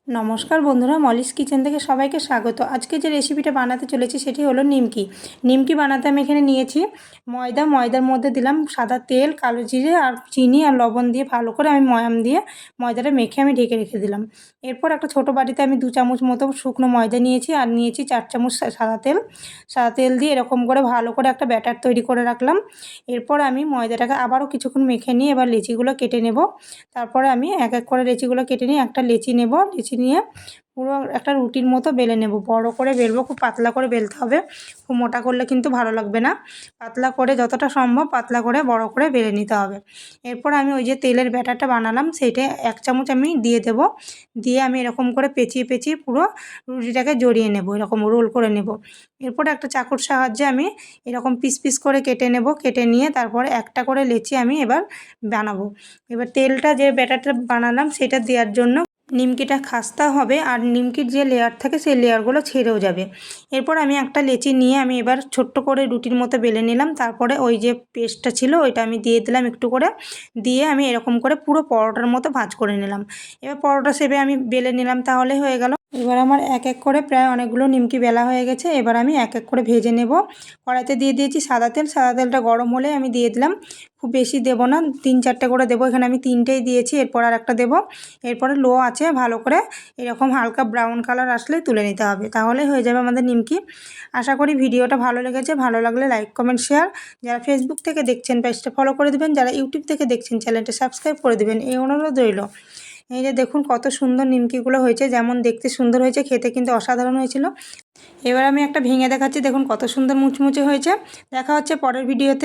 নমস্কার বন্ধুরা, Molly's kitchen থেকে সবাইকে স্বাগত। আজকে যে রেসিপিটা বানাতে চলেছি সেটি হলো নিমকি। নিমকি বানাতে আমি এখানে নিয়েছি ময়দার মধ্যে দিলাম সাদা তেল, কালো জিরে আর চিনি আর লবণ দিয়ে ভালো করে আমি ময়াম দিয়ে ময়দাটা মেখে আমি ঢেকে রেখে দিলাম। এরপর একটা ছোটো বাটিতে আমি 2 চামচ মতো শুকনো ময়দা নিয়েছি আর নিয়েছি 4 চামচ সাদা তেল দিয়ে এরকম করে ভালো করে একটা ব্যাটার তৈরি করে রাখলাম। এরপর আমি ময়দাটাকে আবারও কিছুক্ষণ মেখে নিয়ে এবার লেচিগুলো কেটে নেব। তারপরে আমি এক এক করে লেচিগুলো কেটে নিয়ে একটা লেচি নেব, লেচি নিয়ে পুরো একটা রুটির মতো বেলে নেব। বড় করে বেলবো, খুব পাতলা করে বেলতে হবে, খুব মোটা করলে কিন্তু ভালো লাগবে না। পাতলা করে যতটা সম্ভব পাতলা করে বড় করে বেলে নিতে হবে। এরপর আমি ওই যে তেলের ব্যাটারটা বানালাম সেইটা 1 চামচ আমি দিয়ে দেব। দিয়ে আমি এরকম করে পেঁচিয়ে পেঁচিয়ে পুরো রুটিটাকে জড়িয়ে নেব, এরকম রোল করে নেব। এরপর একটা চাকুর সাহায্যে আমি এরকম পিস পিস করে কেটে নেব। কেটে নিয়ে তারপরে একটা করে লেচি আমি এবার বানাবো। এবার তেলটা যে ব্যাটারটা বানালাম সেটা দেওয়ার জন্য নিমকিটা খাস্তা হবে আর নিমকির যে লেয়ার থাকে সেই লেয়ারগুলো ছেড়েও যাবে। এরপর আমি একটা লেচি নিয়ে আমি এবার ছোট্ট করে রুটির মতো বেলে নিলাম। তারপরে ওই যে পেস্টটা ছিল ওইটা আমি দিয়ে দিলাম একটু করে, দিয়ে আমি এরকম করে পুরো পরোটার মতো ভাঁজ করে নিলাম। এবার পরোটা শেপে আমি বেলে নিলাম, তাহলে হয়ে গেল। এবার আমার এক এক করে প্রায় অনেকগুলো নিমকি বেলা হয়ে গেছে। এবার আমি এক এক করে ভেজে নেব। কড়াইতে দিয়ে দিয়েছি সাদা তেল, সাদা তেলটা গরম হলে আমি দিয়ে দিলাম, খুব বেশি দেবো না, 3-4টে করে দেবো। এখানে আমি 3টেই দিয়েছি, এরপর আর একটা দেবো। এরপরে লো আছে ভালো করে এরকম হালকা ব্রাউন কালার আসলে তুলে নিতে হবে, তাহলে হয়ে যাবে আমাদের নিমকি। আশা করি ভিডিওটা ভালো লেগেছে। ভালো লাগলে লাইক, কমেন্ট, শেয়ার। যারা ফেসবুক থেকে দেখছেন পেজটা ফলো করে দেবেন, যারা ইউটিউব থেকে দেখছেন চ্যানেলটা সাবস্ক্রাইব করে দেবেন, এই অনুরোধ রইল। এই যে দেখুন কত সুন্দর নিমকিগুলো হয়েছে, যেমন দেখতে সুন্দর হয়েছে খেতে কিন্তু অসাধারণ হয়েছিল। এবার আমি একটা ভেঙে দেখাচ্ছি, দেখুন কত সুন্দর মুচমুচে হয়েছে। দেখা হচ্ছে পরের ভিডিওতে।